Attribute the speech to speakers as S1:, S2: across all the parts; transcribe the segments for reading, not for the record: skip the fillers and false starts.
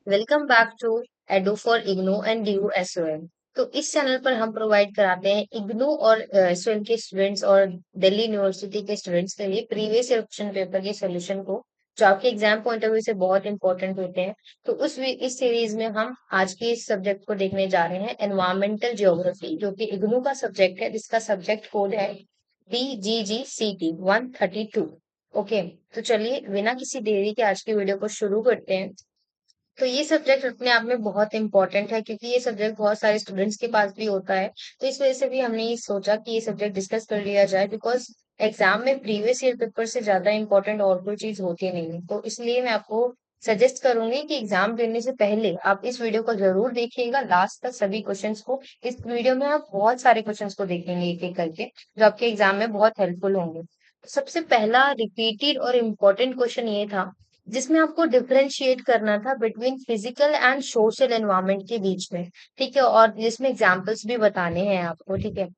S1: Welcome back to edu for IGNOU and due SOM. तो इस channel पर हम प्रोवाइड कराते हैं इग्नू और एसओएम के स्टूडेंट्स और दिल्ली यूनिवर्सिटी के स्टूडेंट्स के लिए प्रीवियस ईयर क्वेश्चन पेपर के सॉल्यूशन को, जो आपके एग्जाम पॉइंट ऑफ व्यू से बहुत इंपॉर्टेंट होते हैं। तो इस सीरीज में हम आज के इस सब्जेक्ट को देखने जा रहे हैं, एनवायरमेंटल जियोग्राफी, जो कि इग्नू का सब्जेक्ट है, जिसका सब्जेक्ट कोड है DGGCT 132। ओके, तो चलिए बिना किसी देरी के आज की वीडियो को शुरू करते हैं। तो ये सब्जेक्ट अपने आप में बहुत इंपॉर्टेंट है, क्योंकि ये सब्जेक्ट बहुत सारे स्टूडेंट्स के पास भी होता है। तो इस वजह से भी हमने ये सोचा कि ये सब्जेक्ट डिस्कस कर लिया जाए, बिकॉज एग्जाम में प्रीवियस ईयर पेपर से ज्यादा इंपॉर्टेंट और कोई चीज होती नहीं है। तो इसलिए मैं आपको सजेस्ट करूंगी कि एग्जाम देने से पहले आप इस वीडियो को जरूर देखिएगा लास्ट तक, सभी क्वेश्चंस को। इस वीडियो में आप बहुत सारे क्वेश्चंस को देखेंगे एक एक करके, जो आपके एग्जाम में बहुत हेल्पफुल होंगे। सबसे पहला रिपीटेड और इम्पोर्टेंट क्वेश्चन ये था, जिसमें आपको डिफरेंशिएट करना था between physical and social environment के बीच में। ठीक है, और जिसमें एग्जांपल्स भी बताने हैं आपको। ठीक है,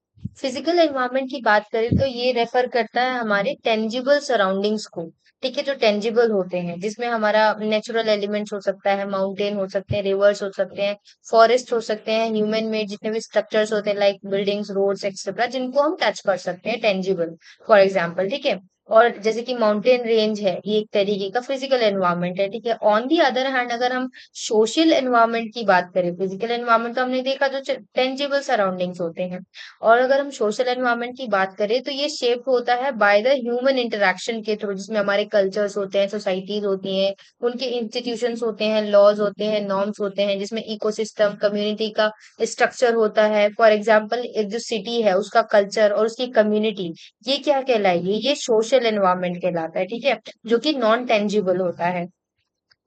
S1: फिजिकल एनवायरनमेंट की बात करें तो ये रेफर करता है हमारे टेंजिबल सराउंडिंग्स को। ठीक है, जो टेंजिबल होते हैं, जिसमें हमारा नेचुरल एलिमेंट्स हो सकता है, माउंटेन हो सकते हैं, रिवर्स हो सकते हैं, फॉरेस्ट हो सकते हैं, ह्यूमन मेड जितने भी स्ट्रक्चर्स होते हैं लाइक बिल्डिंग्स, रोड्स एक्सेट्रा, जिनको हम टच कर सकते हैं, टेंजिबल फॉर एग्जाम्पल। ठीक है, और जैसे कि माउंटेन रेंज है, ये एक तरीके का फिजिकल एनवायरनमेंट है। ठीक है, ऑन दी अदर हैंड अगर हम सोशल एनवायरनमेंट की बात करें, फिजिकल एनवायरनमेंट तो हमने देखा जो टेंजिबल सराउंडिंग्स होते हैं, और अगर हम सोशल एनवायरनमेंट की बात करें तो ये शेप होता है बाय द ह्यूमन इंटरेक्शन के थ्रू, जिसमें हमारे कल्चर्स होते हैं, सोसाइटीज होती हैं, उनके इंस्टीट्यूशंस होते हैं, लॉज होते हैं, नॉर्म्स होते हैं, जिसमें इकोसिस्टम कम्युनिटी का स्ट्रक्चर होता है। फॉर एग्जाम्पल, एक जो सिटी है उसका कल्चर और उसकी कम्युनिटी, ये क्या कहलाएगी? ये सोशल एनवायरनमेंट कहलाता है। ठीक है, जो कि नॉन टेंजिबल होता है।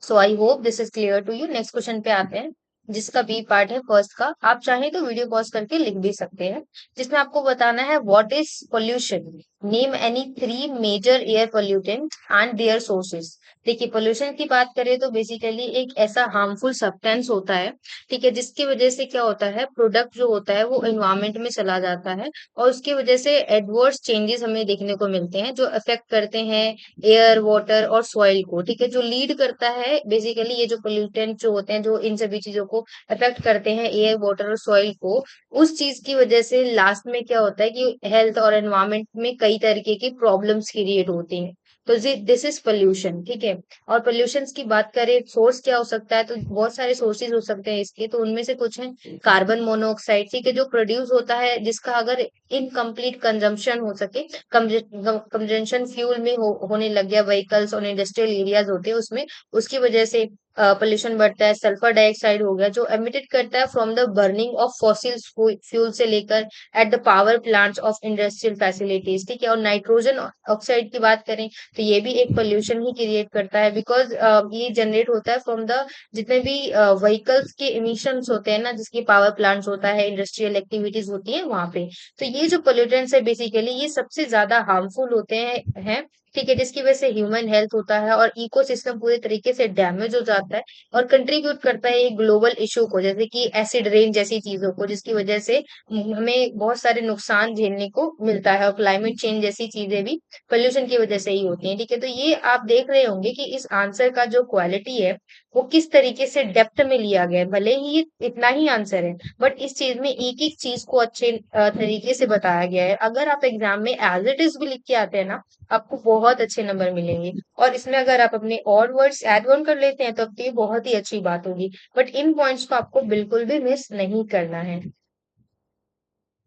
S1: So I hope this is clear to you. Next question पे आते हैं, जिसका बी पार्ट है फर्स्ट का। आप चाहें तो वीडियो पॉज करके लिख भी सकते हैं, जिसमें आपको बताना है what is pollution, name any 3 major air pollutant and their sources. देखिए, पोल्यूशन की बात करें तो बेसिकली एक ऐसा हार्मफुल सब्सटेंस होता है, ठीक है, जिसकी वजह से क्या होता है, प्रोडक्ट जो होता है वो एनवायरमेंट में चला जाता है, और उसकी वजह से एडवर्स चेंजेस हमें देखने को मिलते हैं, जो अफेक्ट करते हैं एयर, वाटर और सॉइल को। ठीक है, जो लीड करता है बेसिकली, ये जो पोल्यूटेंट जो होते हैं, जो इन सभी चीजों को अफेक्ट करते हैं, एयर, वाटर और सॉइल को, उस चीज की वजह से लास्ट में क्या होता है कि हेल्थ और एनवायरमेंट में कई तरीके की प्रॉब्लम्स क्रिएट होती हैं। तो दिस इज पोल्यूशन। ठीक है, और पोल्यूशन की बात करें, सोर्स क्या हो सकता है, तो बहुत सारे सोर्सेज हो सकते हैं इसके। तो उनमें से कुछ है कार्बन मोनोऑक्साइड, ठीक है, जो प्रोड्यूस होता है, जिसका अगर इनकम्प्लीट कंजम्पशन हो सके, कंजम्पशन फ्यूल में होने लग गया, व्हीकल्स और इंडस्ट्रियल एरियाज होते हैं उसमें, उसकी वजह से पोल्यूशन बढ़ता है। सल्फर डाइऑक्साइड हो गया, जो एमिटेड करता है from the burning of fossil fuel से लेकर at the power plants of industrial facilities. ठीक है, और नाइट्रोजन ऑक्साइड की बात करें तो ये भी एक पोल्यूशन ही क्रिएट करता है, बिकॉज ये जनरेट होता है फ्रॉम द जितने भी व्हीकल्स के इमिशंस होते हैं ना, जिसकी पावर प्लांट्स होता है, इंडस्ट्रियल एक्टिविटीज होती है वहां पे। तो ये जो पोल्यूटेंट्स है बेसिकली, ये सबसे ज्यादा हार्मफुल होते हैं। ठीक है, जिसकी वजह से ह्यूमन हेल्थ होता है और इकोसिस्टम पूरे तरीके से डैमेज हो जाता है, और कंट्रीब्यूट करता है एक ग्लोबल इशू को, जैसे कि एसिड रेन जैसी चीजों को, जिसकी वजह से हमें बहुत सारे नुकसान झेलने को मिलता है, और क्लाइमेट चेंज जैसी चीजें भी पोल्यूशन की वजह से ही होती हैं। ठीक है, तो ये आप देख रहे होंगे कि इस आंसर का जो क्वालिटी है वो किस तरीके से डेप्थ में लिया गया है। भले ही ये इतना ही आंसर है, बट इस चीज में एक एक चीज को अच्छे तरीके से बताया गया है। अगर आप एग्जाम में एज इट इज भी लिख के आते हैं ना, आपको बहुत अच्छे नंबर मिलेंगे। और इसमें अगर आप अपने और वर्ड्स ऐड ऑन कर लेते हैं तो अब तो ये बहुत ही अच्छी बात होगी, बट इन पॉइंट्स को आपको बिल्कुल भी मिस नहीं करना है।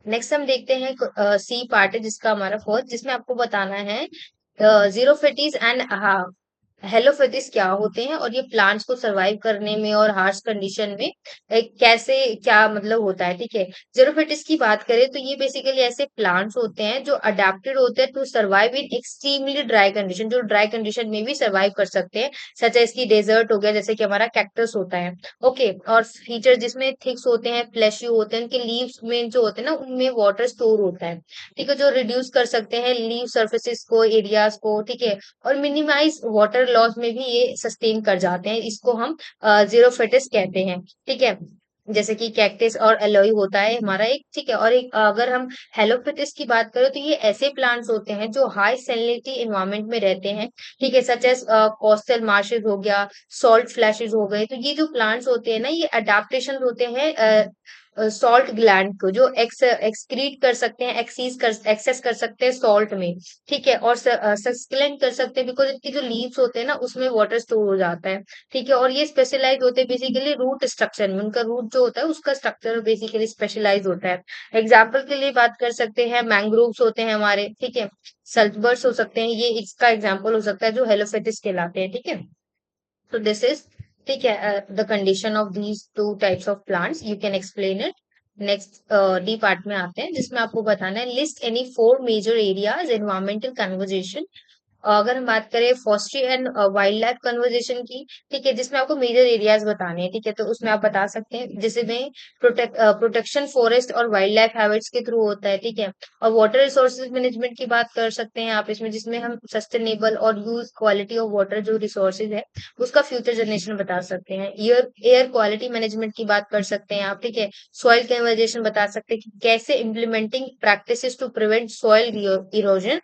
S1: नेक्स्ट हम देखते हैं सी पार्ट है, जिसका हमारा फोर्थ, जिसमें आपको बताना है जीरो फिटीज एंड हेलोफिथिस क्या होते हैं, और ये प्लांट्स को सरवाइव करने में और हार्श कंडीशन में कैसे क्या मतलब होता है। ठीक है, जेरोफिटिस की बात करें तो ये बेसिकली ऐसे प्लांट्स होते हैं जो अडेप्टेड होते हैं to survive in extremely dry condition, जो ड्राई कंडीशन में भी सरवाइव कर सकते हैं, सच है इसकी डेजर्ट हो गया, जैसे कि हमारा कैक्टस होता है। ओके, और फीचर जिसमें थिक्स होते हैं, फ्लैशी होते हैं, उनके लीव्स में जो होते हैं ना, उनमें वाटर स्टोर होता है। ठीक है, जो रिड्यूस कर सकते हैं लीव सर्फेसिस को, एरियाज को। ठीक है, और मिनिमाइज वाटर लॉस में भी ये सस्टेन कर जाते हैं, इसको हम जीरो फिटिस कहते हैं। ठीक है, जैसे कि कैक्टस और एलोई होता है हमारा एक, ठीक है। और एक अगर हम हेलोफिटिस की बात करें तो ये ऐसे प्लांट्स होते हैं जो हाई सैलिनिटी एनवायरनमेंट में रहते हैं, ठीक है, सच एज कोस्टल मार्शेस हो गया, सॉल्ट फ्लैशेस हो गए। तो ये जो प्लांट्स होते हैं ना, ये अडेप्टेशन होते हैं सॉल्ट ग्लैंड को, जो एक्सक्रीट कर सकते हैं, एक्सेस कर सकते हैं सॉल्ट में, ठीक है। और सस्कुलेंट कर सकते हैं बिकॉज इनके जो लीव्स होते हैं ना उसमें वाटर स्टोर हो जाता है, ठीक है। और ये स्पेशलाइज होते हैं बेसिकली रूट स्ट्रक्चर में, उनका रूट जो होता है उसका स्ट्रक्चर बेसिकली स्पेशलाइज होता है। एग्जाम्पल के लिए बात कर सकते हैं, मैंग्रोव्स होते हैं हमारे, ठीक है, सल्टबर्स हो सकते हैं, ये इसका एग्जाम्पल हो सकता है जो हेलोफेटिस कहलाते हैं, ठीक है। तो दिस इज, ठीक है, the condition of these two types of plants, you can explain it. Next D part में आते हैं जिसमें आपको बताना है list any four major areas environmental conversation. अगर हम बात करें forestry and wild life conversation की, ठीक है, जिसमें आपको मेजर एरियाज बताने हैं, ठीक है। तो उसमें आप बता सकते हैं जिसमें प्रोटेक्शन फॉरेस्ट और वाइल्ड लाइफ हैबिट्स के थ्रू होता है, ठीक है। और वाटर रिसोर्सेज मैनेजमेंट की बात कर सकते हैं आप इसमें, जिसमें हम सस्टेनेबल और यूज क्वालिटी ऑफ वाटर जो रिसोर्सेज है उसका फ्यूचर जनरेशन बता सकते हैं। एयर एयर क्वालिटी मैनेजमेंट की बात कर सकते हैं आप, ठीक है। सॉइल कन्वर्जेशन बता सकते हैं कि कैसे implementing practices to prevent soil erosion,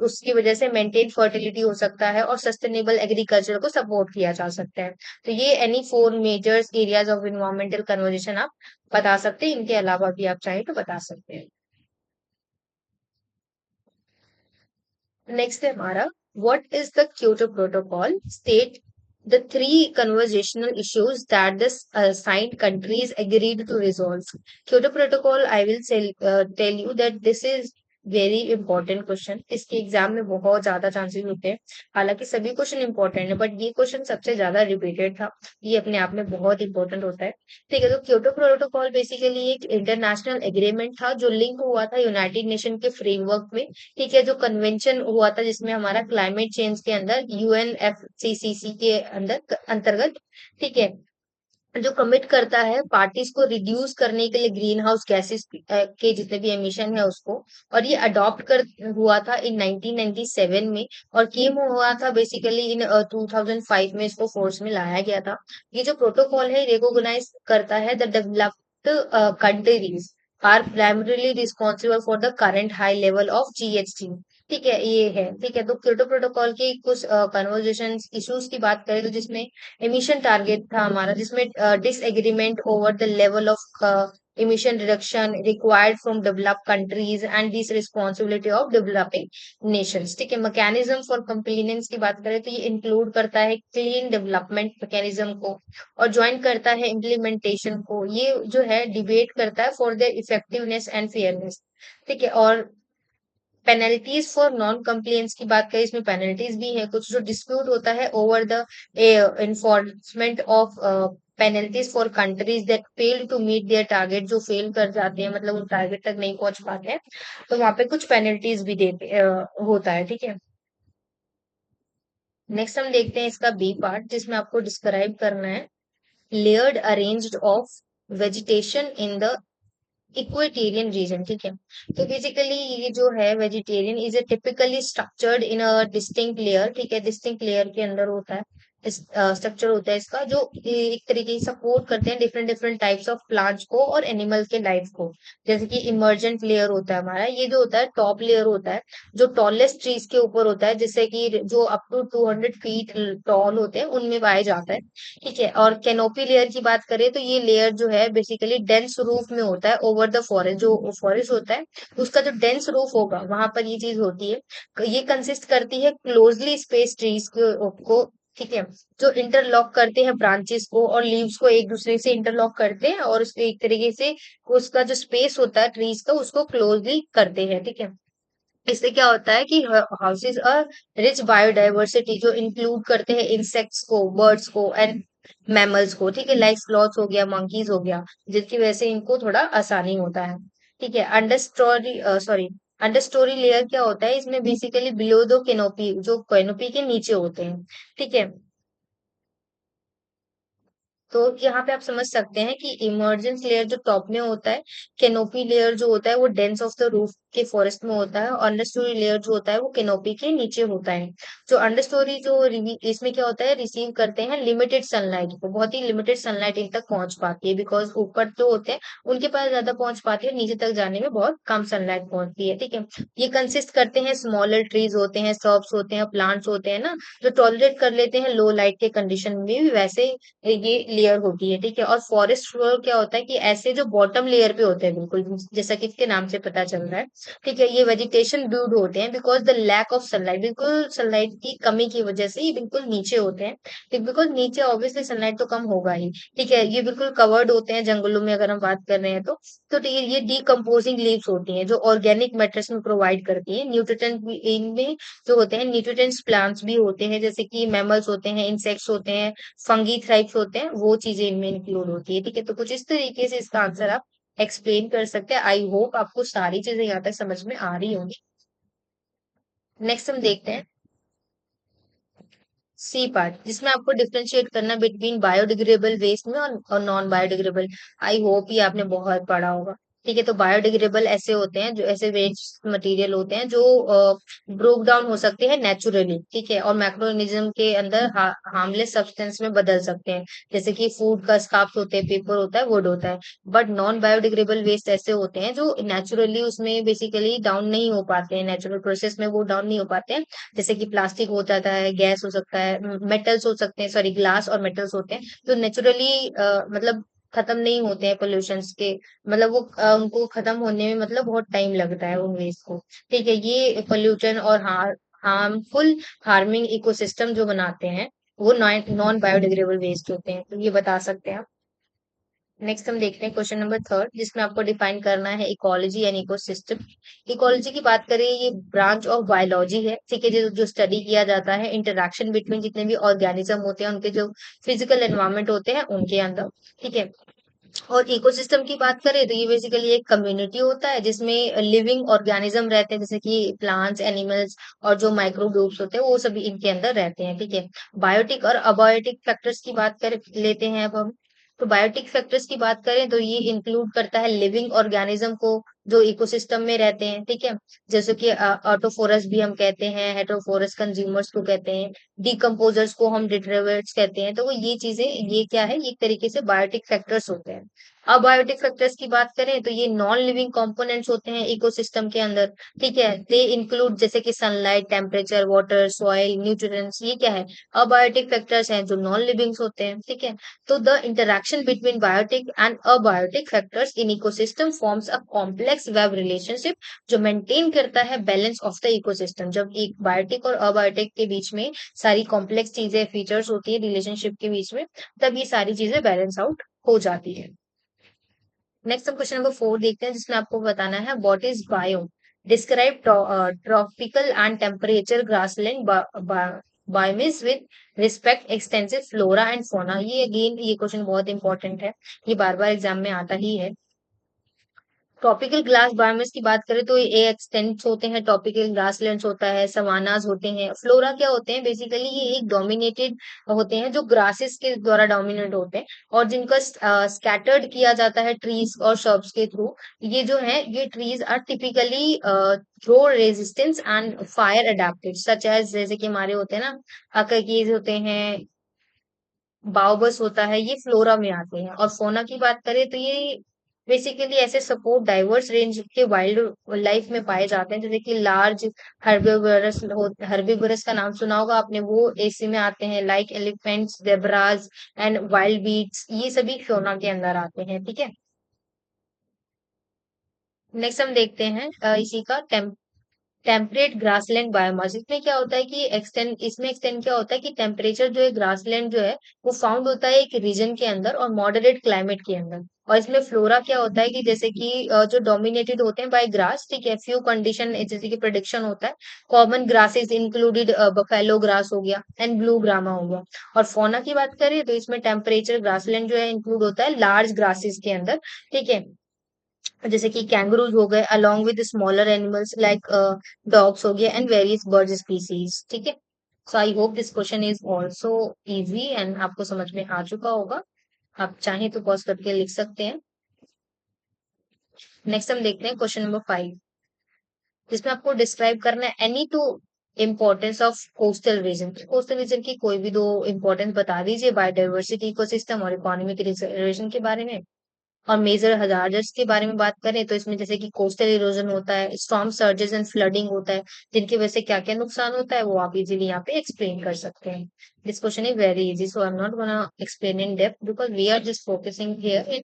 S1: उसकी वजह से मेंटेन फर्टिलिटी हो सकता है और सस्टेनेबल एग्रीकल्चर को सपोर्ट किया जा सकता है। तो ये any four measures areas of environmental conversation आप बता सकते हैं, इनके अलावा भी आप चाहें तो बता सकते हैं। नेक्स्ट है हमारा, what is the Kyoto protocol, state the three conversational issues that the signed countries agreed to resolve. Kyoto Protocol, I will tell you that this is very important question, इसके एग्जाम में बहुत ज्यादा chances होते हैं। हालांकि सभी question important है but ये क्वेश्चन सबसे ज्यादा रिपीटेड था, ये अपने आप में बहुत इंपॉर्टेंट होता है, ठीक है। तो क्योटो प्रोटोकॉल बेसिकली एक इंटरनेशनल एग्रीमेंट था जो लिंक हुआ था यूनाइटेड नेशन के फ्रेमवर्क में, ठीक है, जो कन्वेंशन हुआ था जिसमें हमारा क्लाइमेट चेंज के अंदर यूएनएफसीसीसी के अंदर अंतर्गत, ठीक है, जो कमिट करता है पार्टीज को रिड्यूस करने के लिए ग्रीन हाउस गैसेस के जितने भी एमिशन है उसको। और ये अडॉप्ट कर हुआ था इन 1997 में, और कीम हुआ था बेसिकली इन 2005 में, इसको फोर्स में लाया गया था। ये जो प्रोटोकॉल है रिकॉग्नाइज करता है the developed countries are primarily responsible for the current high level of GHG, ठीक है, ये है, ठीक है। तो क्योटो प्रोटोकॉल की कुछ कन्वर्जेशन इश्यूज की बात करें तो जिसमें एमिशन टारगेट था हमारा, जिसमें disagreement over the level of emission reduction required from developed countries and this responsibility of developing nations, ठीक है। मैकेनिज्म फॉर कंप्लेनेंस की बात करें तो ये इंक्लूड करता है क्लीन डेवलपमेंट मैकेनिज्म को, और ज्वाइन करता है इम्प्लीमेंटेशन को, ये जो है डिबेट करता है for the effectiveness and fairness, ठीक है। और पेनल्टीज फॉर नॉन कंप्लेंस की बात करें, इसमें पेनल्टीज भी है कुछ, जो डिस्प्यूट होता है over the enforcement of penalties for countries that fail to meet their target, जो फेल कर जाते हैं मतलब वो टारगेट तक नहीं पहुंच पाते हैं, तो वहां पे कुछ पेनल्टीज भी देते होता है, ठीक है। नेक्स्ट हम देखते हैं इसका बी पार्ट जिसमें आपको डिस्क्राइब करना है layered arranged of vegetation in the equatorial region, ठीक है। तो बेसिकली ये जो है vegetarian is a typically structured in a distinct layer, ठीक है, डिस्टिंक्ट लेयर के अंदर होता है स्ट्रक्चर होता है इसका, जो एक तरीके से सपोर्ट करते हैं different different types of plants को और एनिमल के लाइफ को। जैसे कि इमर्जेंट लेयर होता है हमारा, ये जो होता है टॉप लेयर होता है जो टॉलेस्ट ट्रीज के ऊपर होता है, जिससे कि जो अप टू 200 फीट टॉल होते हैं उनमें पाया जाता है, ठीक है। और कैनोपी लेयर की बात करें तो ये लेयर जो है बेसिकली डेंस रूफ में होता है ओवर द फॉरेस्ट, जो फॉरेस्ट होता है उसका जो डेंस रूफ होगा वहां पर ये चीज होती है। ये कंसिस्ट करती है क्लोजली स्पेस ट्रीज को, ठीक है, जो इंटरलॉक करते हैं ब्रांचेस को और लीव्स को एक दूसरे से इंटरलॉक करते हैं, और उसके एक तरीके से उसका जो स्पेस होता है ट्रीज का उसको क्लोजली करते हैं, ठीक है। इससे क्या होता है कि हाउसेस अ रिच बायोडाइवर्सिटी, जो इंक्लूड करते हैं इंसेक्ट्स को, बर्ड्स को एंड मैमल्स को, ठीक है, लाइक स्लॉथ्स हो गया, मंकीज हो गया, जिसकी वजह से इनको थोड़ा आसानी होता है, ठीक है। अंडर स्टोरी लेयर क्या होता है इसमें, बेसिकली बिलो द कैनोपी, जो कैनोपी के नीचे होते हैं, ठीक है। तो यहाँ पे आप समझ सकते हैं कि इमर्जेंस लेयर जो टॉप में होता है, कैनोपी लेयर जो होता है वो डेंस ऑफ द रूफ के फॉरेस्ट में होता है, और अंडरस्टोरी लेयर जो होता है वो कैनोपी के नीचे होता है। जो अंडरस्टोरी जो इसमें क्या होता है, रिसीव करते हैं लिमिटेड सनलाइट को, बहुत ही लिमिटेड सनलाइट इन तक पहुंच पाती है, बिकॉज ऊपर जो होते हैं उनके पास ज्यादा पहुंच पाती है, नीचे तक जाने में बहुत कम सनलाइट पहुंचती है। ठीक है, ये कंसिस्ट करते हैं स्मॉलर ट्रीज होते हैं, सर्ब्स होते हैं, प्लांट्स होते हैं ना, जो टॉलरेट कर लेते हैं लो लाइट के कंडीशन में भी, वैसे ये लेयर होती है। ठीक है, और फॉरेस्ट फ्लोर क्या होता है कि ऐसे जो बॉटम लेयर पे होते हैं, बिल्कुल जैसा कि इसके नाम से पता चल रहा है। ठीक है, ये वेजिटेशन ब्यूड होते हैं because the lack of sunlight, बिल्कुल सनलाइट की कमी की वजह से ये बिल्कुल नीचे होते हैं। ठीक, बिकॉज नीचे ऑब्वियसली सनलाइट तो कम होगा ही। ठीक है, ये बिल्कुल कवर्ड होते हैं जंगलों में, अगर हम बात कर रहे हैं तो ठीक है, ये डीकम्पोजिंग लीव्स होती हैं जो ऑर्गेनिक मैट्रेस में प्रोवाइड करती है न्यूट्रिएंट, इनमें जो होते हैं न्यूट्रिएंट्स प्लांट्स भी होते हैं, जैसे कि मैमल्स होते हैं, इंसेक्ट्स होते हैं, फंगी थ्राइप्स होते हैं, वो चीजें इनमें इंक्लूड होती है। ठीक है, तो कुछ इस तरीके से इसका आंसर आप एक्सप्लेन कर सकते हैं। आई होप आपको सारी चीजें यहाँ तक समझ में आ रही होंगी। नेक्स्ट हम देखते हैं सी पार्ट, जिसमें आपको डिफरेंशिएट करना बिटवीन बायोडिग्रेडेबल वेस्ट में और नॉन बायोडिग्रेडेबल। आई होप ये आपने बहुत पढ़ा होगा। ठीक है, तो बायोडिग्रेडेबल ऐसे होते हैं, जो ऐसे वेस्ट मटेरियल होते हैं जो ब्रोक डाउन हो सकते हैं नेचुरली। ठीक है, और माइक्रोऑर्गेनिज्म के अंदर हार्मलेस सब्सटेंस में बदल सकते हैं, जैसे कि फूड का स्क्रैप्स होते हैं, पेपर होता है, वुड होता है। बट नॉन बायोडिग्रेडेबल वेस्ट ऐसे होते हैं जो नेचुरली उसमें बेसिकली डाउन नहीं हो पाते हैं, नेचुरल प्रोसेस में वो डाउन नहीं हो पाते हैं। जैसे कि प्लास्टिक हो जाता है, गैस हो सकता है, मेटल्स हो सकते हैं, सॉरी ग्लास और मेटल्स होते हैं, जो नेचुरली मतलब खत्म नहीं होते हैं पोल्यूशंस के, मतलब वो उनको खत्म होने में मतलब बहुत टाइम लगता है उन वेस्ट को। ठीक है, ये पोल्यूशन और हार्मफुल हार्मिंग इकोसिस्टम जो बनाते हैं वो नॉन बायोडिग्रेडेबल वेस्ट होते हैं, तो ये बता सकते हैं आप। नेक्स्ट हम देखते हैं क्वेश्चन नंबर थर्ड, जिसमें आपको डिफाइन करना है इकोलॉजी एंड इकोसिस्टम। इकोलॉजी की बात करें, ये ब्रांच ऑफ बायोलॉजी है। ठीक है, जो स्टडी किया जाता है इंटरेक्शन बिटवीन जितने भी ऑर्गेनिज्म होते हैं, उनके जो फिजिकल एनवायरनमेंट होते हैं उनके अंदर। ठीक है, और इकोसिस्टम की बात करें तो ये बेसिकली एक कम्युनिटी होता है जिसमें लिविंग ऑर्गेनिज्म रहते हैं, जैसे कि प्लांट्स, एनिमल्स, और जो माइक्रोब्स होते हैं वो सभी इनके अंदर रहते हैं। ठीक है, बायोटिक और अबायोटिक फैक्टर्स की बात कर लेते हैं अब हम। तो बायोटिक फैक्टर्स की बात करें तो ये इंक्लूड करता है लिविंग ऑर्गेनिज्म को जो इकोसिस्टम में रहते हैं। ठीक है, जैसे कि ऑटोफोरस भी हम कहते हैं, हेटरोफोरस कंज्यूमर्स को कहते हैं, डिकम्पोजर्स को हम डिट्रेवर्ट्स कहते हैं। तो वो ये चीजें, ये क्या है, ये एक तरीके से बायोटिक फैक्टर्स होते हैं। अबायोटिक फैक्टर्स की बात करें तो ये नॉन लिविंग कंपोनेंट्स होते हैं इकोसिस्टम के अंदर। ठीक है, दे इंक्लूड जैसे कि sunlight, temperature, water, soil, nutrients, ये क्या है, अबायोटिक फैक्टर्स हैं जो नॉन लिविंग्स होते हैं। ठीक है, तो the interaction between biotic and abiotic factors in ecosystem forms a complex web relationship, जो मेंटेन करता है बैलेंस ऑफ द इकोसिस्टम। जब एक बायोटिक और अबायोटिक के बीच में सारी कॉम्प्लेक्स चीजें, फीचर्स होती है रिलेशनशिप के बीच में, तब ये सारी चीजें बैलेंस आउट हो जाती है। नेक्स्ट हम क्वेश्चन नंबर 4 देखते हैं, जिसमें आपको बताना है what is biome. Describe tropical and temperature grassland biomes with respect extensive flora and fauna. ये अगेन ये क्वेश्चन बहुत इंपॉर्टेंट है, ये बार बार एग्जाम में आता ही है। ट्रॉपिकल ग्लास बायोमास की बात करें तो ये एक्सटेंट्स होते हैं, ट्रॉपिकल ग्रासलैंड्स होता है, सवानास होते हैं। फ्लोरा क्या होते हैं, बेसिकली ये एक डोमिनेटेड होते हैं जो ग्रासेस के द्वारा डोमिनेट होते हैं, और जिनका स्कैटर्ड किया जाता है ट्रीज और शर्ब्स के थ्रू। ये जो है, ये trees are typically throw resistance and fire adapted, such as जैसे कि हमारे होते हैं ना, अककीज होते हैं, बाओबस होता है, ये फ्लोरा में आते हैं। और फोना की बात करें तो ये बेसिकली ऐसे सपोर्ट डाइवर्स रेंज के वाइल्ड लाइफ में पाए जाते हैं, जैसे कि लार्ज हर्बिवरस, हर्बिवरस का नाम सुना होगा आपने, वो एसी में आते हैं, like elephants, zebras and wild beats, ये सभी फोना के अंदर आते हैं। ठीक है, नेक्स्ट हम देखते हैं इसी का टेम्परेट ग्रासलैंड बायोमास। इसमें क्या होता है कि एक्सटेंड क्या होता है कि टेम्परेचर जो है, ग्रासलैंड जो है वो फाउंड होता है एक रीजन के अंदर और मॉडरेट क्लाइमेट के अंदर। और इसमें फ्लोरा क्या होता है कि जैसे कि जो डोमिनेटेड होते हैं बाय ग्रास। ठीक है, फ्यू कंडीशन जैसे कि प्रोडिक्शन होता है, common grasses included buffalo grass हो गया एंड ब्लू ग्रामा हो गया। और फोना की बात करें तो इसमें टेम्परेचर ग्रासलैंड जो है इंक्लूड होता है लार्ज ग्रासेस के अंदर। ठीक है, जैसे कि कैंगरूज हो गए, along with smaller animals like dogs हो गए एंड वेरियस बर्ड स्पीसीज। ठीक है, so I hope this question is also easy and आपको समझ में आ चुका होगा। आप चाहें तो पॉज करके लिख सकते हैं। नेक्स्ट हम देखते हैं क्वेश्चन नंबर 5, जिसमें आपको डिस्क्राइब करना है any to importance of coastal region. Coastal region की कोई भी दो इम्पोर्टेंस बता दीजिए बायोडाइवर्सिटी इकोसिस्टम और इकोनॉमिक रिजर्वेशन के बारे में। और मेजर हजार्ड्स के बारे में बात करें तो इसमें जैसे कि कोस्टल इरोजन होता है, स्टॉर्म सर्जेस एंड फ्लडिंग होता है, जिनकी वजह से क्या क्या नुकसान होता है वो आप इजीली यहाँ पे एक्सप्लेन कर सकते हैं। This question is very easy, so I am not gonna explain in depth because we are just focusing here in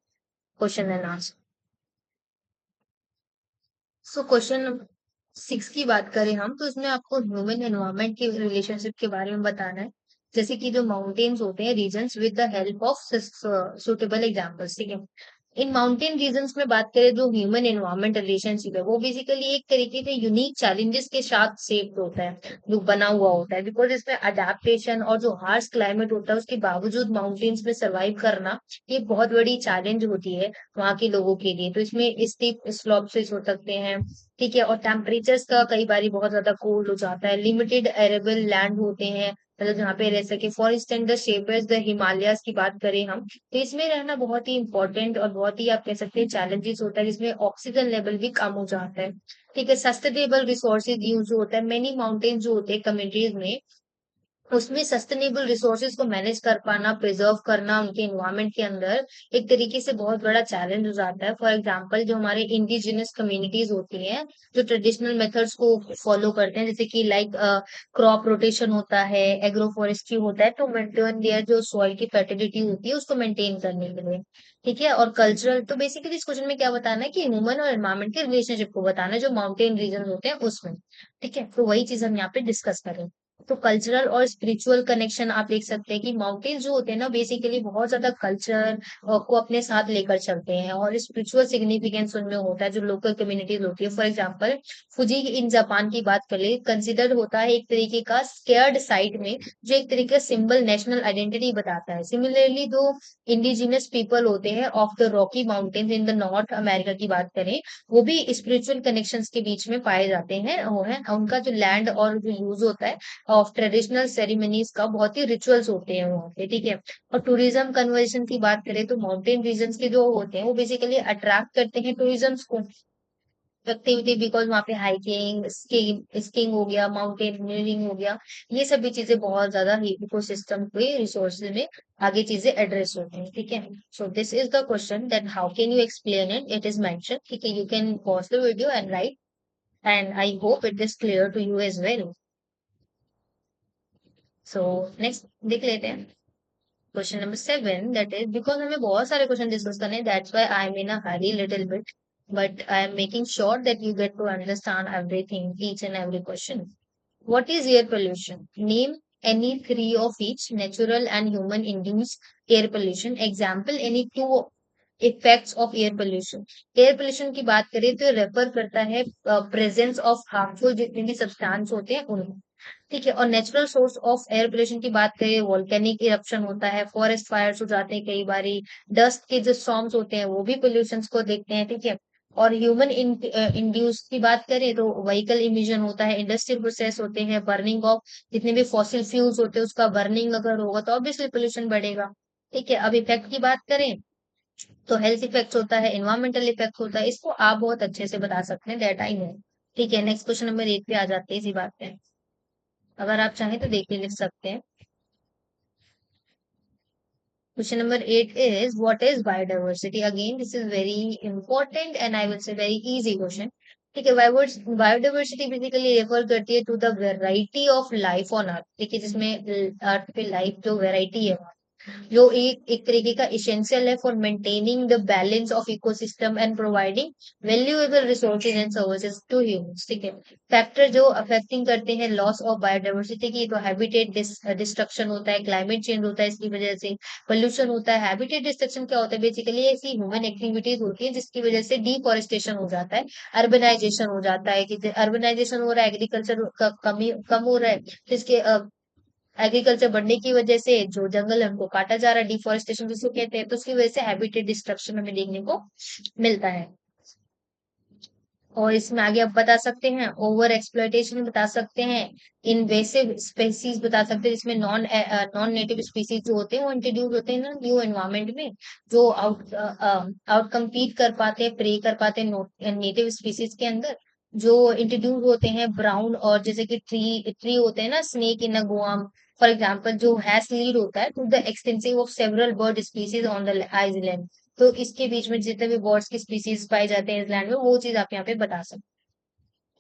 S1: question and answer. So question 6 की बात करें हम तो इसमें आपको ह्यूमन एनवायरनमेंट के रिलेशनशिप के बारे में बताना है। जैसे कि जो माउंटेन्स होते हैं regions with the help of suitable examples, ठीक है। इन माउंटेन रीजन्स में बात करें जो ह्यूमन एनवायरनमेंट रिलेशनशिप है वो बेसिकली एक तरीके से यूनिक चैलेंजेस के साथ शेप होता है, जो बना हुआ होता है, बिकॉज इसमें अडेप्टेशन और जो हार्श क्लाइमेट होता है उसके बावजूद माउंटेन्स में सर्वाइव करना ये बहुत बड़ी चैलेंज होती है वहां के लोगों के लिए। तो इसमें स्टीप स्लोप्स हो सकते हैं, ठीक है, और टेम्परेचर्स का कई बार बहुत ज्यादा कोल्ड हो जाता है, लिमिटेड एरेबल लैंड होते हैं, मतलब जहाँ पे रह सके। For instant the shapers the Himalayas की बात करें हम तो इसमें रहना बहुत ही इंपॉर्टेंट और बहुत ही आप कह सकते हैं चैलेंजेस होता है, जिसमें ऑक्सीजन लेवल भी कम हो जाता है, ठीक है। सस्टेनेबल रिसोर्सेज यूज होता है, मेनी माउंटेन जो होते हैं कम्युनिटीज में उसमें सस्टेनेबल रिसोर्सेज को मैनेज कर पाना, प्रिजर्व करना उनके एनवायरनमेंट के अंदर एक तरीके से बहुत बड़ा चैलेंज हो जाता है। फॉर एग्जांपल जो हमारे इंडिजिनस कम्युनिटीज होती हैं जो ट्रेडिशनल मेथड्स को फॉलो करते हैं, जैसे कि लाइक क्रॉप रोटेशन होता है, एग्रो फॉरेस्ट्री होता है, तो मेंटेन देयर जो सॉइल की फर्टिलिटी होती है उसको मेंटेन करने के लिए, ठीक है। और कल्चरल तो बेसिकली इस क्वेश्चन में क्या बताना है कि ह्यूमन और एनवायरनमेंट के रिलेशनशिप को बताना है जो माउंटेन रीजन होते हैं उसमें, ठीक है। तो वही चीज हम यहाँ पे डिस्कस करें। तो कल्चरल और स्पिरिचुअल कनेक्शन आप देख सकते हैं कि माउंटेन्स जो होते हैं ना बेसिकली बहुत ज्यादा कल्चर को अपने साथ लेकर चलते हैं और स्पिरिचुअल सिग्निफिकेंस उनमें होता है जो लोकल कम्युनिटीज होती है। फॉर एग्जांपल फुजी इन जापान की बात करें, कंसिडर्ड होता है एक तरीके का स्केर्ड साइट में, जो एक तरीके का सिंबल नेशनल आइडेंटिटी बताता है। सिमिलरली जो इंडिजिनस पीपल होते हैं of the Rocky mountains in the north America की बात करें, वो भी स्पिरिचुअल कनेक्शंस के बीच में पाए जाते हैं, वो है उनका जो लैंड और जो यूज होता है ऑफ ट्रेडिशनल सेरेमनीज का बहुत ही रिचुअल्स होते हैं वहाँ पे, ठीक है। और टूरिज्म कन्वर्जन की बात करें तो माउंटेन रीजन्स के जो होते हैं वो बेसिकली अट्रैक्ट करते हैं टूरिज्म को, एक्टिविटी, बिकॉज वहाँ पे हाइकिंग, स्कीइंग हो गया, माउंटेनियरिंग हो गया, ये सभी चीजें बहुत ज्यादा इकोसिस्टम के रिसोर्सेज में आगे चीजें एड्रेस होती हैं, ठीक है। So this is the question that how can you explain it, it is mention, ठीक है। You can pause the video and write, and I hope it is clear to you as well. So next देख लेते हैं question number 7, that is, because हमें बहुत सारे question discuss करने हैं that's why I am in a hurry little bit, but I am making sure that you get to understand everything, each and every question. What is air pollution? Name any three of each natural and human induced air pollution. Example, any two effects of air pollution. Air pollution की बात करें तो refer करता है presence of harmful जितने भी substance होते हैं उनको, ठीक है। और natural source of air pollution की बात करें, वोल्केनिक इरप्शन होता है, फॉरेस्ट फायर्स हो जाते हैं कई बारी, डस्ट के जो स्टॉर्म्स होते हैं वो भी पोल्यूशन को देखते हैं, ठीक है। और ह्यूमन इंड्यूस की बात करें तो व्हीकल इमिशन होता है, इंडस्ट्रियल प्रोसेस होते हैं, बर्निंग ऑफ जितने भी फॉसिल फ्यूल्स होते हैं उसका बर्निंग अगर होगा तो ऑब्वियसली पोल्यूशन बढ़ेगा, ठीक है। अब इफेक्ट की बात करें तो हेल्थ इफेक्ट होता है, एनवायरमेंटल इफेक्ट होता है, इसको आप बहुत अच्छे से बता सकते हैं, दैट आई नो, ठीक है। नेक्स्ट क्वेश्चन नंबर 8 पे आ जाते हैं इसी बात पे, अगर आप चाहें तो देख के लिख सकते हैं। Question number 8 is, what is biodiversity? Again, this is very important and I will say very easy question. ठीक है, बायोडाइवर्सिटी बेसिकली रेफर करती है to the variety of life on earth, ठीक है, जिसमें अर्थ पे लाइफ जो वेराइटी है जो एक तरीके का इसेंशियल है for maintaining the balance of ecosystem and providing valuable resources and services to humans, ठीक है। फैक्टर जो अफेक्टिंग करते हैं लॉस ऑफ बायोडाइवर्सिटी की, तो हैबिटेट डिस्ट्रक्शन होता है, क्लाइमेट चेंज होता है इसकी वजह से, पोल्यूशन होता है। हैबिटेट डिस्ट्रक्शन क्या होता है? बेसिकली ऐसी ह्यूमन एक्टिविटीज होती है जिसकी वजह से डिफोरेस्टेशन हो जाता है, अर्बनाइजेशन हो जाता है, कि अर्बनाइजेशन हो रहा है, एग्रीकल्चर का कमी कम हो रहा है, जिसके एग्रीकल्चर बढ़ने की वजह से जो जंगल है उनको काटा जा रहा है, डिफोरेस्टेशन जिसको कहते हैं, तो उसकी वजह से हैबिटेट डिस्ट्रक्शन हमें देखने को मिलता है। और इसमें आगे आप बता सकते हैं ओवर एक्सप्लॉइटेशन बता सकते हैं, इन्वेसिव स्पेसीज बता सकते हैं, जिसमें नॉन नेटिव स्पीसीज जो होते हैं वो इंट्रोड्यूस होते हैं ना न्यू एनवायरमेंट में, जो आउट कम्पीट कर पाते हैं, प्रे कर पाते हैं नेटिव स्पीसीज के अंदर, जो इंट्रोड्यूस होते हैं ब्राउन, और जैसे कि ट्री ट्री होते हैं ना, snake in a Guam for example, जो हैज लीड होता है to the extensive of several bird species on the island. तो इसके बीच में जितने भी बर्ड्स की स्पीसीज पाई जाते हैं इस लैंड में, वो चीज आप यहाँ पे बता सकते हैं।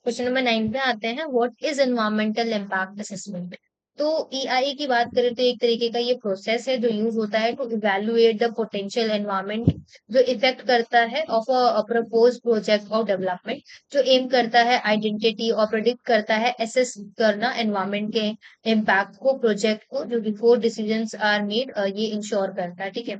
S1: क्वेश्चन नंबर 9 पे आते हैं, what is environmental impact assessment. तो ईआई की बात करें तो एक तरीके का ये प्रोसेस है जो यूज होता है to evaluate the potential environment, जो इफेक्ट करता है of a propose project of development, जो एम करता है आइडेंटिटी और प्रोडिक्ट करता है एसेस करना एनवायरमेंट के इम्पैक्ट को, प्रोजेक्ट को, जो बिफोर डिसीजंस आर मेड ये इंश्योर करता है। ठीक है।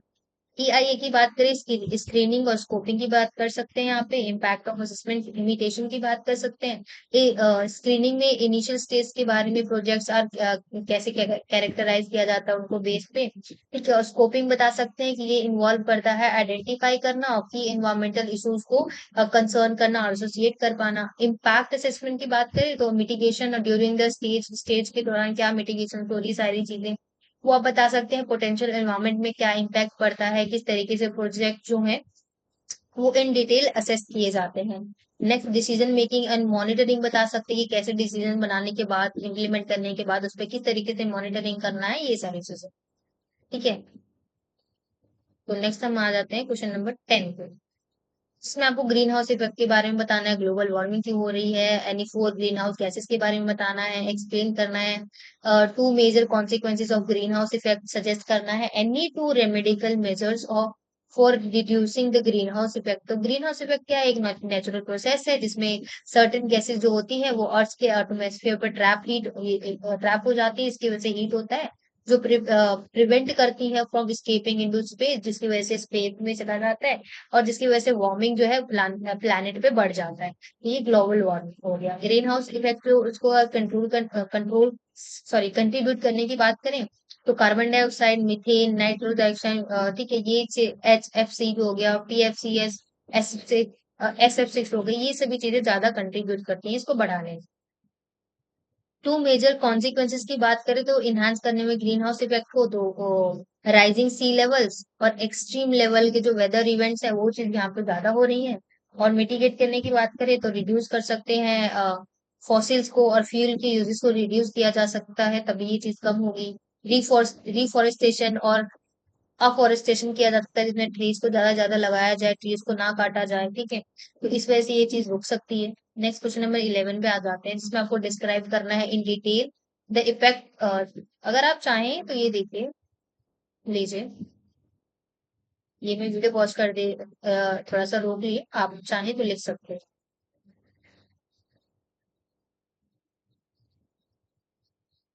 S1: ईआईए की बात करें, स्क्रीनिंग और स्कोपिंग की बात कर सकते हैं, यहाँ पे इम्पैक्ट ऑफ असेसमेंट लिमिटेशन की बात कर सकते हैं। स्क्रीनिंग में इनिशियल स्टेज के बारे में प्रोजेक्ट्स आर कैसे कैरेक्टराइज किया जाता है उनको बेस पे। ठीक है। और स्कोपिंग बता सकते हैं कि ये इन्वॉल्व करता है आइडेंटिफाई करना और की एनवायरमेंटल इश्यूज को कंसर्न करना और एसोसिएट कर पाना। इम्पैक्ट असेसमेंट की बात करें तो मिटिगेशन ड्यूरिंग द स्टेज के दौरान क्या मिटिगेशन हो रही सारी चीजें वो आप बता सकते हैं। पोटेंशियल एनवायरनमेंट में क्या इम्पैक्ट पड़ता है, किस तरीके से प्रोजेक्ट जो है वो इन डिटेल असेस किए जाते हैं। Next, decision making and monitoring बता सकते हैं कि कैसे डिसीजन बनाने के बाद इम्प्लीमेंट करने के बाद उस पर किस तरीके से मॉनिटरिंग करना है, ये सारी चीजें। ठीक है। तो नेक्स्ट हम आ जाते हैं क्वेश्चन नंबर 10 पे। इसमें आपको ग्रीन हाउस इफेक्ट के बारे में बताना है, ग्लोबल वार्मिंग क्यों हो रही है, any four green house gases के बारे में बताना है, एक्सप्लेन करना है, two major consequences of green house effect suggest करना है, any two remedial measures of for reducing the green house effect. तो ग्रीन हाउस इफेक्ट क्या है, एक नेचुरल प्रोसेस है जिसमें सर्टेन गैसेस जो होती है वो अर्थ के एटमॉस्फेयर पर ट्रैप हो जाती है, इसकी वजह से हीट होता है, जो प्रिवेंट करती है फ्रॉम स्केपिंग इनटू स्पेस, जिसकी वजह से स्पेस में चला जाता है और जिसकी वजह से वार्मिंग जो है प्लानिट पे बढ़ जाता है। ये ग्लोबल वार्मिंग हो गया। ग्रीन हाउस इफेक्ट उसको कंट्रोल सॉरी कंट्रीब्यूट करने की बात करें तो carbon dioxide, methane, nitro dioxide, ठीक है, ये HFC हो गया, PFCS, SF6 हो गई, ये सभी चीजें ज्यादा कंट्रीब्यूट करती हैं इसको बढ़ाने में। टू मेजर कॉन्सिक्वेंसेस की बात करें तो इनहांस करने में ग्रीन हाउस इफेक्ट को, तो राइजिंग सी लेवल्स और एक्सट्रीम लेवल के जो वेदर इवेंट्स है वो चीज यहाँ पे ज्यादा हो रही है। और मिटिगेट करने की बात करें तो रिड्यूस कर सकते हैं फॉसिल्स को और फ्यूल के यूजेस को रिड्यूस किया जा सकता है, तभी ये चीज कम होगी। रिफॉरेस्टेशन और अफॉरेस्टेशन किया जा सकता है, जिसमें ट्रीज को ज्यादा ज्यादा लगाया जाए, ट्रीज को ना काटा जाए। ठीक है। तो इस वजह से ये चीज रुक सकती है। नेक्स्ट क्वेश्चन नंबर 11 पे आ जाते हैं, जिसमें आपको डिस्क्राइब करना है इन डिटेल द इफेक्ट। अगर आप चाहें तो ये देखिए लीजिए, ये मैं वीडियो पॉज कर दे, थोड़ा सा रोक लिए, आप चाहें तो लिख सकते हैं।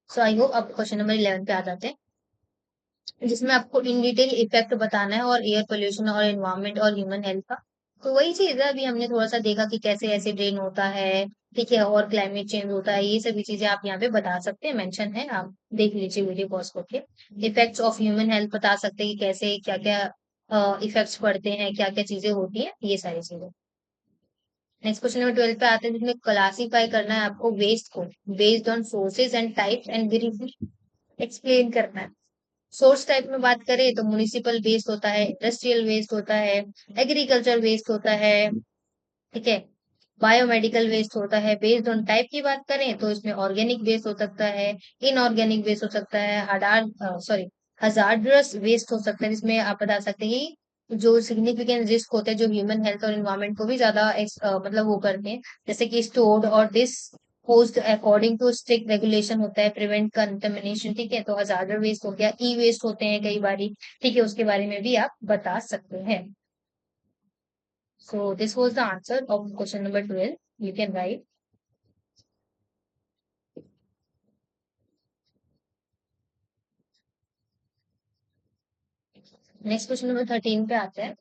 S1: सो आई होप अब क्वेश्चन नंबर 11 पे आ जाते हैं, जिसमें आपको इन डिटेल इफेक्ट बताना है और एयर पोल्यूशन और एनवायरनमेंट और ह्यूमन हेल्थ का। तो वही चीज है, अभी हमने थोड़ा सा देखा कि कैसे ऐसे ड्रेन होता है, ठीक है, और क्लाइमेट चेंज होता है, ये सभी चीजें आप यहाँ पे बता सकते हैं, मेंशन है, आप देख लीजिए वीडियो पॉज करके। इफेक्ट्स ऑफ ह्यूमन हेल्थ बता सकते हैं कि कैसे क्या क्या इफेक्ट्स पड़ते हैं, क्या क्या चीजें होती हैं, ये सारी चीजें। नेक्स्ट क्वेश्चन नंबर 12 पे आते हैं, जिसमें क्लासीफाई करना है आपको वेस्ट को based on sources and types and explain करना है। सोर्स टाइप में बात करें तो म्युनिसिपल वेस्ट होता है, इंडस्ट्रियल वेस्ट होता है, एग्रीकल्चर वेस्ट होता है, ठीक है, बायोमेडिकल वेस्ट होता है। बेस्ड ऑन टाइप की बात करें तो इसमें ऑर्गेनिक वेस्ट हो सकता है, इनऑर्गेनिक वेस्ट हो सकता है, हजार्डस वेस्ट हो सकता है, जिसमें आप बता सकते हैं कि जो सिग्निफिकेंट रिस्क होते हैं जो ह्यूमन हेल्थ और इन्वायरमेंट को भी ज्यादा मतलब वो करते हैं, जैसे कि स्टोर्ड और this post according to strict regulation होता है, प्रिवेंट कंटेमिनेशन। ठीक है। तो हजार्डर वेस्ट हो गया, ई वेस्ट होते हैं कई बारी, ठीक है, उसके बारे में भी आप बता सकते हैं। So this was the answer of question number 12. You can write. Next question number 13 पे आता है,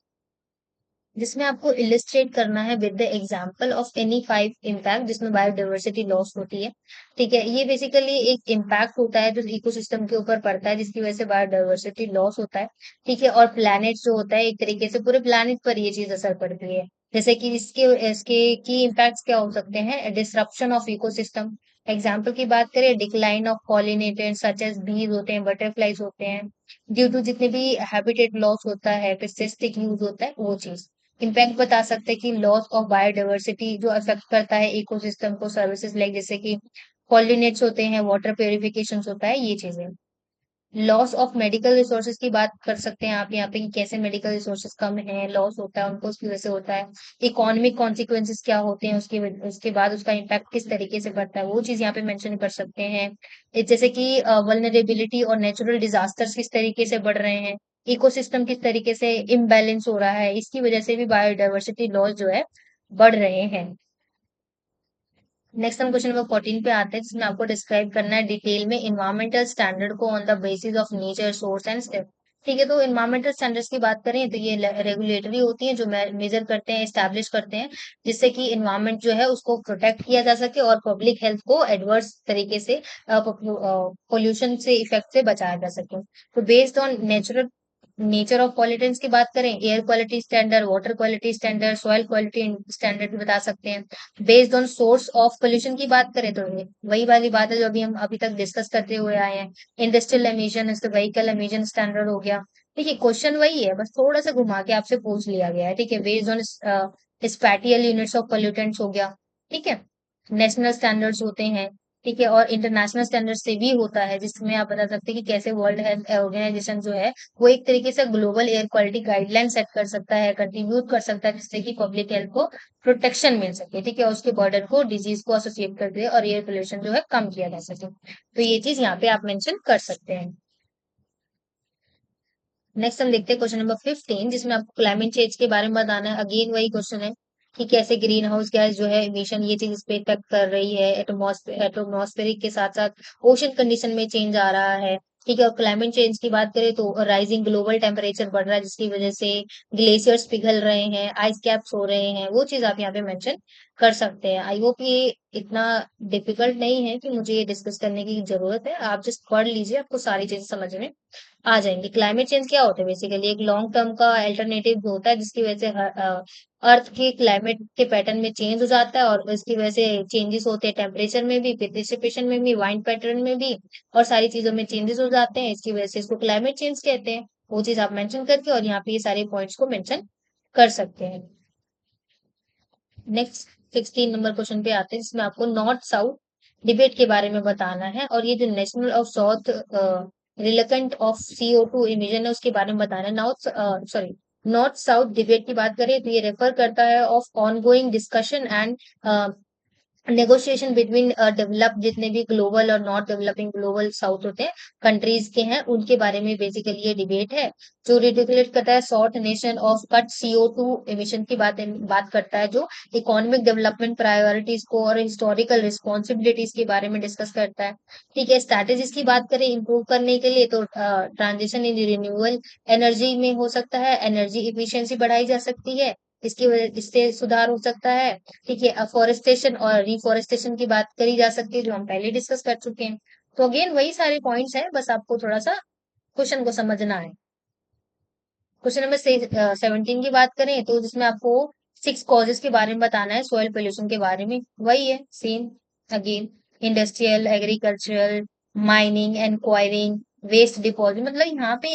S1: जिसमें आपको इलिस्ट्रेट करना है with the example of any 5 impact जिसमें बायोडाइवर्सिटी लॉस होती है। ठीक है। ये बेसिकली एक इम्पैक्ट होता है जो इकोसिस्टम के ऊपर पड़ता है, जिसकी वजह से बायोडाइवर्सिटी लॉस होता है। ठीक है। और प्लैनेट जो होता है, एक तरीके से पूरे प्लैनेट पर ये चीज असर पड़ती है। जैसे कि इसके इसके की इम्पैक्ट्स क्या हो सकते हैं? Disruption of ecosystem. एग्जाम्पल की बात करें, decline of pollinators such as bees होते हैं, बटरफ्लाइज होते हैं, ड्यू टू जितने भी हैबिटेट लॉस होता है, पेस्टिसाइड यूज होता है, वो चीज। इम्पैक्ट बता सकते हैं कि लॉस ऑफ बायोडाइवर्सिटी जो अफेक्ट करता है इकोसिस्टम को, सर्विसेज लाइक जैसे कि पॉलिनेट्स होते हैं, वाटर प्योरिफिकेशन होता है, ये चीजें। लॉस ऑफ मेडिकल रिसोर्सेज की बात कर सकते हैं आप यहाँ पे कि कैसे मेडिकल रिसोर्सेज कम है, लॉस होता है उनको, उसकी वजह से होता है। इकोनॉमिक कॉन्सिक्वेंसेस क्या होते हैं उसके बाद उसका इम्पैक्ट किस तरीके से पड़ता है, वो चीज यहाँ पे मेंशन कर सकते हैं। जैसे कि वल्नरेबिलिटी और नेचुरल डिजास्टर्स किस तरीके से बढ़ रहे हैं, इकोसिस्टम किस तरीके से इम्बैलेंस हो रहा है, इसकी वजह से भी बायोडाइवर्सिटी लॉस जो है बढ़ रहे हैं। नेक्स्ट हम क्वेश्चन नंबर 14 पे आते हैं, जिसमें आपको डिस्क्राइब करना है डिटेल में इन्वायरमेंटल स्टैंडर्ड को on the basis of nature source and step. ठीक है, तो इन्वायरमेंटल स्टैंडर्ड्स की बात करें तो ये रेगुलेटरी होती है जो मेजर करते हैं, एस्टैब्लिश करते हैं, जिससे कि इन्वायरमेंट जो है उसको प्रोटेक्ट किया जा सके और पब्लिक हेल्थ को एडवर्स तरीके से पोल्यूशन से इफेक्ट से बचाया जा सके। तो based on natural nature of pollutants की बात करें, air quality standard, water quality standard, soil quality standard भी बता सकते हैं। Based on source of pollution की बात करें तो ये वही वाली बात है जो अभी हम अभी तक डिस्कस करते हुए आए हैं। Industrial emission, vehicle emission standard हो गया। ठीक है, क्वेश्चन वही है, बस थोड़ा सा घुमा के आपसे पूछ लिया गया है। ठीक है, based on spatial units of pollutants हो गया। ठीक है, नेशनल स्टैंडर्ड्स होते हैं। ठीक है, और इंटरनेशनल स्टैंडर्ड से भी होता है, जिसमें आप बता सकते हैं कि कैसे वर्ल्ड हेल्थ ऑर्गेनाइजेशन जो है वो एक तरीके से global air quality guideline set कर सकता है, कंट्रीब्यूट कर सकता है, जिससे कि पब्लिक हेल्थ को प्रोटेक्शन मिल सके। ठीक है, और उसके बर्डन को, डिजीज को एसोसिएट कर दे और एयर पोल्यूशन जो है कम किया जा सके। तो ये चीज यहाँ पे आप मेंशन कर सकते हैं। नेक्स्ट हम देखते हैं क्वेश्चन नंबर 15, जिसमें आपको क्लाइमेट चेंज के बारे में बताना है। अगेन वही क्वेश्चन है कि कैसे ग्रीन हाउस गैस जो है इमिशन ये चीज इस पे इफेक्ट कर रही है, एटमॉस्फेरिक के साथ साथ ओशन कंडीशन में चेंज आ रहा है। ठीक है, और क्लाइमेट चेंज की बात करें तो राइजिंग ग्लोबल टेम्परेचर बढ़ रहा है, जिसकी वजह से ग्लेशियर्स पिघल रहे हैं, आइस कैप्स हो रहे हैं, वो चीज आप यहाँ पे मेंशन कर सकते हैं। आई होप ये इतना डिफिकल्ट नहीं है कि मुझे ये डिस्कस करने की जरूरत है, आप जस्ट पढ़ लीजिए, आपको सारी चीजें समझ में आ जाएंगे। क्लाइमेट चेंज क्या होता है? बेसिकली एक लॉन्ग टर्म का अल्टरनेटिव होता है, जिसकी वजह से अर्थ के क्लाइमेट के पैटर्न में चेंज हो जाता है, और इसकी वजह से चेंजेस होते हैं टेम्परेचर में भी, प्रेसिपिटेशन में भी, वाइंड पैटर्न में भी, और सारी चीजों में चेंजेस हो जाते हैं। इसकी वजह से इसको क्लाइमेट चेंज कहते हैं। वो चीज आप मेंशन करके और यहाँ पे ये सारे पॉइंट्स को मेंशन कर सकते हैं। नेक्स्ट 16 नंबर क्वेश्चन पे आते हैं, जिसमें आपको नॉर्थ साउथ डिबेट के बारे में बताना है, और ये जो national of south relevant of CO2 emission है उसके बारे में बताना है। नॉर्थ साउथ डिबेट की बात करें तो ये रेफर करता है of ongoing discussion and negotiation between develop जितने भी ग्लोबल और नॉट डेवलपिंग ग्लोबल साउथ होते हैं कंट्रीज के हैं, उनके बारे में बेसिकली ये डिबेट है, जो रिडिकुलेट करता है short nation of cut CO2 emission की बात करता है, जो इकोनॉमिक डेवलपमेंट प्रायोरिटीज को और हिस्टोरिकल रिस्पॉन्सिबिलिटीज के बारे में डिस्कस करता है। ठीक है, स्ट्रैटेजीज की बात करें इंप्रूव करने के लिए तो ट्रांजिशन इन रिन्यूएबल एनर्जी में हो सकता है, एनर्जी इफिशियंसी बढ़ाई जा सकती है, इसकी वजह इससे सुधार हो सकता है। ठीक है, अफोरेस्टेशन और रिफोरेस्टेशन की बात करी जा सकती है, जो हम पहले डिस्कस कर चुके हैं। तो अगेन वही सारे पॉइंट्स हैं, बस आपको थोड़ा सा क्वेश्चन को समझना है। क्वेश्चन नंबर 17 की बात करें तो जिसमें आपको 6 कॉजेस के बारे में बताना है सॉइल पोल्यूशन के बारे में। वही है same, again industrial, agricultural, mining and quarrying, waste deposit, मतलब यहाँ पे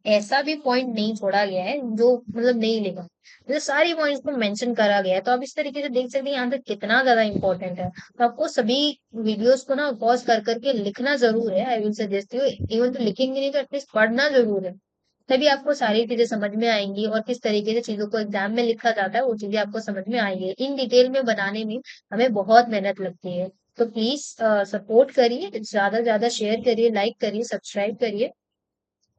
S1: ऐसा भी पॉइंट नहीं छोड़ा गया है जो मतलब नहीं लेगा, मतलब सारी पॉइंट्स को मेंशन करा गया है। तो आप इस तरीके से देख सकते हैं यहाँ पे कितना ज्यादा इंपॉर्टेंट है। तो आपको सभी वीडियोस को ना पॉज कर करके लिखना जरूर है, I will suggest you. Even तो लिखेंगे नहीं तो एटलीस्ट पढ़ना जरूर है, तभी आपको सारी चीजें समझ में आएंगी, और किस तरीके से चीजों को एग्जाम में लिखा जाता है वो चीजें आपको समझ में आएंगी। इन डिटेल में बनाने में हमें बहुत मेहनत लगती है। तो प्लीज सपोर्ट करिए, ज्यादा से ज्यादा शेयर करिए, लाइक करिए, सब्सक्राइब करिए,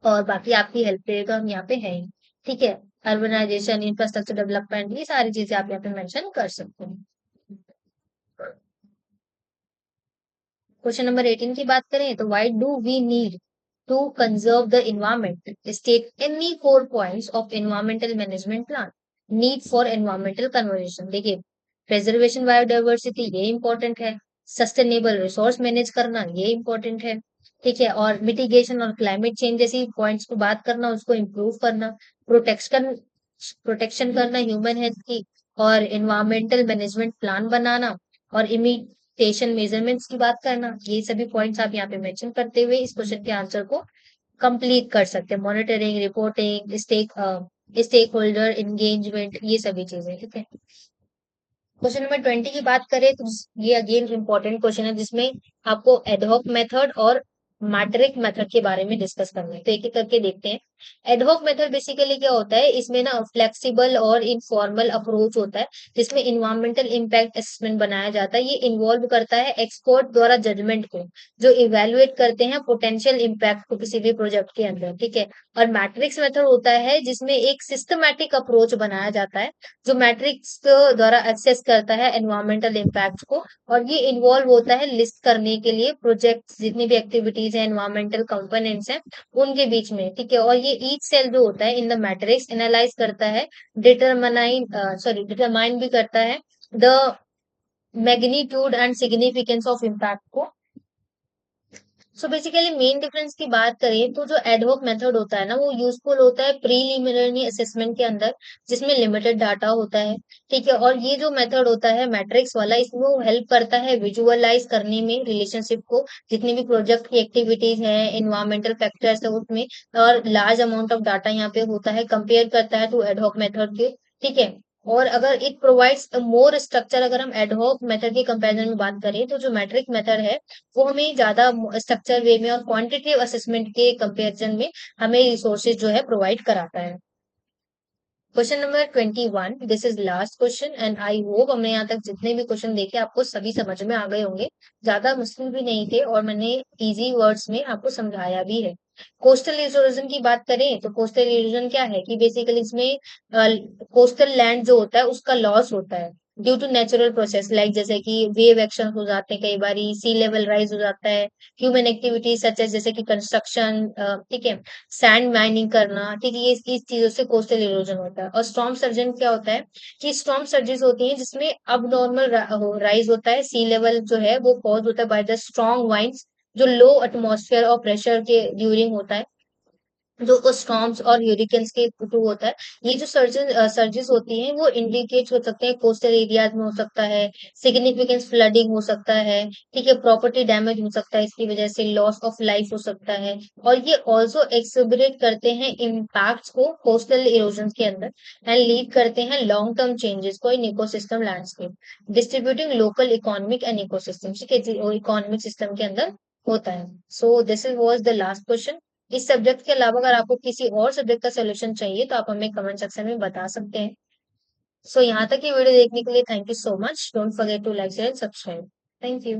S1: और बाकी आपकी हेल्प के लिए तो हम यहाँ पे हैं ही। ठीक है, अर्बनाइजेशन, इंफ्रास्ट्रक्चर डेवलपमेंट, ये सारी चीजें आप यहाँ पे मेंशन कर सकते हैं। क्वेश्चन नंबर 18 की बात करें तो why do we need to conserve the environment, state any 4 points of environmental management plan. Need for environmental conservation, देखिए प्रेजर्वेशन बायोडाइवर्सिटी ये इंपॉर्टेंट है, सस्टेनेबल रिसोर्स मैनेज करना ये इंपॉर्टेंट है। ठीक है, और मिटिगेशन और क्लाइमेट चेंज जैसी पॉइंट्स को बात करना, उसको इम्प्रूव करना, प्रोटेक्शन प्रोटेक्शन करना ह्यूमन हेल्थ की, और एनवायरमेंटल मैनेजमेंट प्लान बनाना और इमिटेशन मेजरमेंट्स की बात करना। ये सभी पॉइंट्स आप यहाँ पे मेंशन करते हुए इस क्वेश्चन के आंसर को कंप्लीट कर सकते हैं। Monitoring, reporting, stakeholder engagement, ये सभी चीजें, ठीक है। क्वेश्चन नंबर 20 की बात करें तो ये अगेन इम्पोर्टेंट क्वेश्चन है जिसमें आपको एडहॉक मेथड और मैट्रिक मेथड के बारे में डिस्कस करना है। तो एक एक करके देखते हैं। एडहॉक मेथड बेसिकली क्या होता है, इसमें ना फ्लेक्सिबल और इनफॉर्मल अप्रोच होता है जिसमें इन्वायरमेंटल इम्पैक्ट असेसमेंट बनाया जाता है। ये इन्वॉल्व करता है एक्सपर्ट द्वारा जजमेंट को, जो इवेलुएट करते हैं पोटेंशियल इम्पैक्ट को किसी भी प्रोजेक्ट के अंदर, ठीक है। और मैट्रिक्स मेथड होता है जिसमें एक सिस्टमैटिक अप्रोच बनाया जाता है जो मैट्रिक्स द्वारा एक्सेस करता है एनवायरमेंटल इम्पैक्ट को, और ये इन्वॉल्व होता है लिस्ट करने के लिए प्रोजेक्ट जितनी भी एक्टिविटीज है, एनवायरमेंटल कंपोनेंट्स हैं उनके बीच में, ठीक है। और ये ईच सेल जो होता है इन द मैट्रिक्स एनालाइज करता है, डिटरमाइन भी करता है the magnitude and significance of impact को। सो बेसिकली मेन डिफरेंस की बात करें तो जो एडहॉक मेथड होता है ना वो यूजफुल होता है प्रीलिमिनरी असेसमेंट के अंदर जिसमें लिमिटेड डाटा होता है, ठीक है। और ये जो मेथड होता है मैट्रिक्स वाला, इसमें वो हेल्प करता है विजुअलाइज करने में रिलेशनशिप को, जितनी भी प्रोजेक्ट की एक्टिविटीज है, इन्वायरमेंटल फैक्टर्स है उसमें, और लार्ज अमाउंट ऑफ डाटा यहाँ पे होता है, कंपेयर करता है टू एडहॉक मेथड के, ठीक है। और अगर इट प्रोवाइड्स मोर स्ट्रक्चर, अगर हम एडहॉक मेथड के कंपैरिजन में बात करें तो जो मैट्रिक मेथड है वो हमें ज्यादा स्ट्रक्चर वे में और क्वांटिटेटिव असेसमेंट के कंपैरिजन में हमें रिसोर्सेज जो है प्रोवाइड कराता है। Question number 21, this is last question and I hope हमने यहाँ तक जितने भी क्वेश्चन देखे आपको सभी समझ में आ गए होंगे। ज्यादा मुश्किल भी नहीं थे और मैंने इजी वर्ड्स में आपको समझाया भी है। कोस्टल इरोजन की बात करें तो कोस्टल इरोजन क्या है कि बेसिकली इसमें कोस्टल लैंड जो होता है उसका लॉस होता है due to natural process, like जैसे कि वेव एक्शन हो जाते हैं, कई बार सी लेवल राइज हो जाता है, ह्यूमन एक्टिविटीज सच एज जैसे कि कंस्ट्रक्शन, ठीक है, सैंड माइनिंग करना, ठीक है, ये इस चीजों से कोस्टल इरोजन होता है। और स्टॉर्म सर्जन क्या होता है कि स्टॉर्म सर्जेस होती हैं जिसमें अब नॉर्मल राइज होता है, सी लेवल जो है वो कॉज होता है बाय द स्ट्रॉन्ग वाइंड्स जो लो एटमॉस्फेयर और प्रेशर के ड्यूरिंग होता है, जो स्टॉर्म्स और ह्यूरिकेन्स के थ्रू होता है। ये जो सर्जेस होती हैं वो इंडिकेट हो सकते हैं कोस्टल एरियाज में, हो सकता है सिग्निफिकेंस फ्लडिंग हो सकता है, ठीक है, प्रॉपर्टी डैमेज हो सकता है, इसकी वजह से लॉस ऑफ लाइफ हो सकता है। और ये ऑल्सो एक्सिबरेट करते हैं इम्पैक्ट्स को कोस्टल इरोजन के अंदर एंड लीड करते हैं लॉन्ग टर्म चेंजेस को in ecosystem landscape, distributing local economic and ecosystem, ठीक है, इकोनॉमिक सिस्टम के अंदर होता है। So this is was the last question. इस सब्जेक्ट के अलावा अगर आपको किसी और सब्जेक्ट का सोल्यूशन चाहिए तो आप हमें कमेंट सेक्शन में बता सकते हैं। सो यहाँ तक की वीडियो देखने के लिए thank you so much. Don't forget to like share and subscribe. Thank you.